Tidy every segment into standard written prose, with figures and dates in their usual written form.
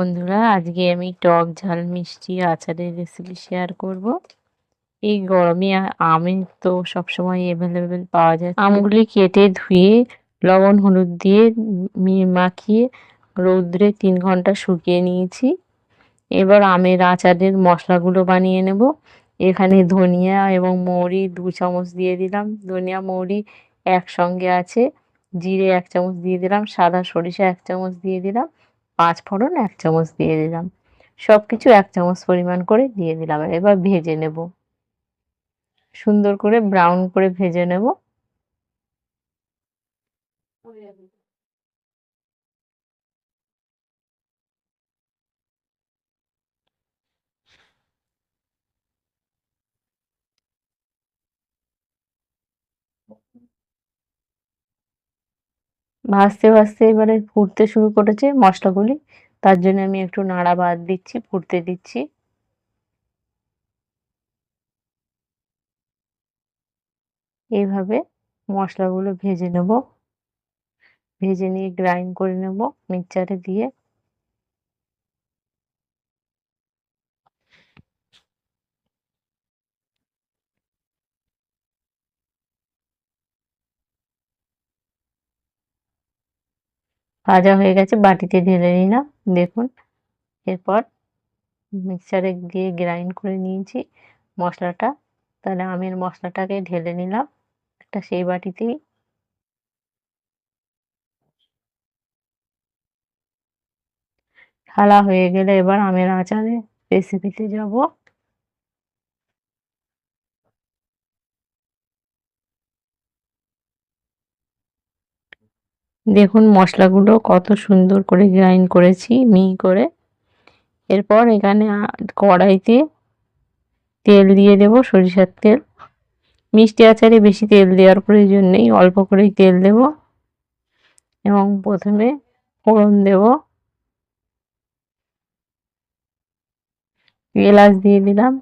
বন্ধুরা, আজকে আমি টক ঝাল মিষ্টি আচারের রেসিপি শেয়ার করব। এই গরমে আম তো সবসময় অ্যাভেলেবেল পাওয়া যায়। আমগুলি কেটে ধুয়ে লবণ হলুদ দিয়ে মাখিয়ে রৌদ্রে 3 ঘন্টা শুকিয়ে নিয়েছি। এবার আমের আচারের মশলাগুলো বানিয়ে নেব। এখানে ধনিয়া এবং মৌরি 2 চামচ দিয়ে দিলাম। ধনিয়া মৌরি একসঙ্গে আছে। জিরে 1 চামচ দিয়ে দিলাম, সাদা সরিষা 1 চামচ দিয়ে দিলাম, 5 ফোড়ন 1 চামচ দিয়ে দিলাম। সবকিছু 1 চামচ পরিমাণ করে দিয়ে দিলাম। এবার ভেজে নেব, সুন্দর করে ব্রাউন করে ভেজে নেব। ভাজতে ভাজতে এবারে ফুটতে শুরু করেছে মশলাগুলি। তার জন্য আমি একটু নাড়া বাদ দিচ্ছি, ফুটতে দিচ্ছি। এইভাবে মশলাগুলো ভেজে নেব। ভেজে নিয়ে গ্রাইন্ড করে নেব মিক্সচারে দিয়ে। ভাজা হয়ে গেছে, বাটিতে ঢেলে নিলাম। দেখুন, এরপর মিক্সচারে দিয়ে গ্রাইন্ড করে নিয়েছি মশলাটা। তাহলে আমের মশলাটাকে ঢেলে নিলাম একটা সেই বাটিতেই। ঢালা হয়ে গেলে এবার আমের আচারের রেসিপিতে যাব। দেখুন মশলাগুলো কত সুন্দর করে গ্রাইন্ড করেছি মিহি করে। এরপর এখানে কড়াইতে তেল দিয়ে দেব, সরিষার তেল। মিষ্টি আচারে বেশি তেল দেওয়ার প্রয়োজন নেই, অল্প করেই তেল দেব। এবং প্রথমে ফোড়ন দেব, এলাচ দিয়ে দিলাম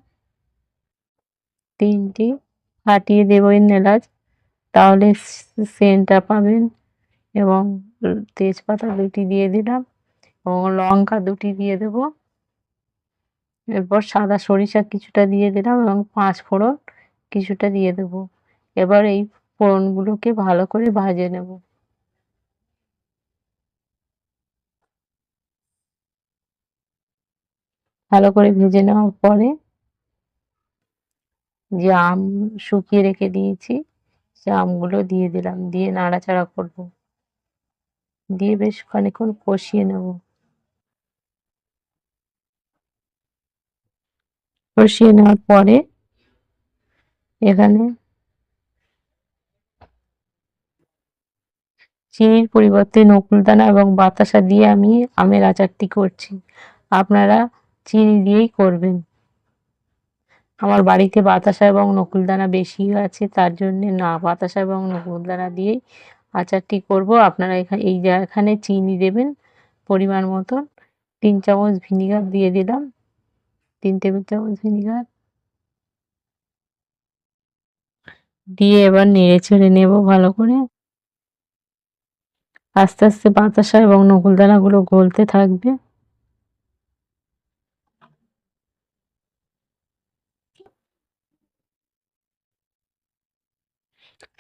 3টি, ফাটিয়ে দেব এলাচ, তাহলে সেন্টটা পাবেন। এবং তেজপাতা 2টি দিয়ে দিলাম এবং লঙ্কা 2টি দিয়ে দেব। এরপর সাদা সরিষা কিছুটা দিয়ে দিলাম এবং 5 ফোড়ন কিছুটা দিয়ে দেব। এবার এই ফোড়নগুলোকে ভালো করে ভাজে নেব। ভালো করে ভেজে নেওয়ার পরে যে আম শুকিয়ে রেখে দিয়েছি সে আমগুলো দিয়ে দিলাম, দিয়ে নাড়াচাড়া করব, দিয়ে বেশ খানিকক্ষণ কষিয়ে নেব। কষিয়ে নেওয়ার পরে এখানে চিনির পরিবর্তে নকুলদানা এবং বাতাসা দিয়ে আমি আমের আচারটি করছি। আপনারা চিনি দিয়েই করবেন। আমার বাড়িতে বাতাসা এবং নকুলদানা বেশি আছে, তার জন্যে বাতাসা এবং নকুলদানা দিয়েই আচারটি করব। আপনারা এখানে চিনি দেবেন পরিমাণ মতন। 3 চামচ ভিনিগার দিয়ে দিলাম, 3 টেবিল চামচ ভিনিগার দিয়ে এবার নেড়ে চেড়ে নেব ভালো করে। আস্তে আস্তে বাতাসা এবং নকুলদানাগুলো গলতে থাকবে।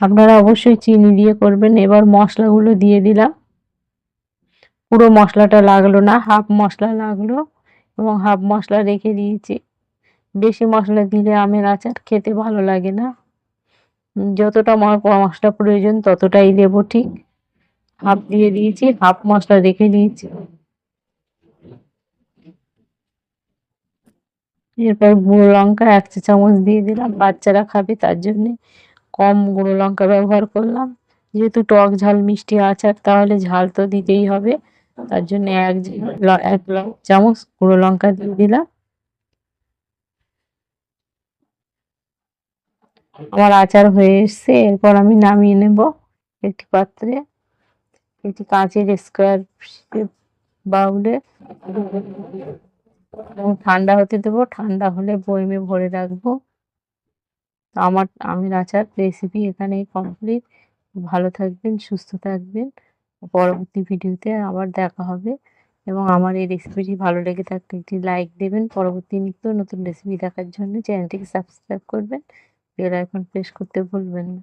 আপনারা অবশ্যই চিনি দিয়ে করবেন। এবার মশলাগুলো দিয়ে দিলাম। পুরো মশলাটা লাগলো না, হাফ মশলা লাগলো এবং হাফ মশলা রেখে দিয়েছি। বেশি মশলা দিলে আমের আচার খেতে ভালো লাগে না। যতটা মশলা প্রয়োজন ততটাই দেবো, ঠিক হাফ দিয়ে দিয়েছি, হাফ মশলা রেখে দিয়েছি। এরপর গুঁড়ো লঙ্কা 1 চা চামচ দিয়ে দিলাম, বাচ্চারা খাবে তার জন্যে কম গুঁড়ো লঙ্কা ব্যবহার করলাম। যেহেতু টক ঝাল মিষ্টি আচার, তাহলে ঝাল তো দিতেই হবে, তার জন্য 1 চামচ গুঁড়ো লঙ্কা দিয়ে দিলাম। আমার আচার হয়ে এসছে। এরপর আমি নামিয়ে নেব একটি পাত্রে। একটি কাঁচের স্কোয়ার বাউলে এবং ঠান্ডা হতে দেবো। ঠান্ডা হলে বয়মে ভরে রাখবো। আমার আমের আচার রেসিপি এখানেই কমপ্লিট। ভালো থাকবেন, সুস্থ থাকবেন। পরবর্তী ভিডিওতে আবার দেখা হবে। এবং আমার এই রেসিপিটি ভালো লেগে থাকলে একটি লাইক দেবেন। পরবর্তী নিত্য নতুন রেসিপি দেখার জন্য চ্যানেলটিকে সাবস্ক্রাইব করবেন। বেল আইকন প্রেস করতে ভুলবেন না।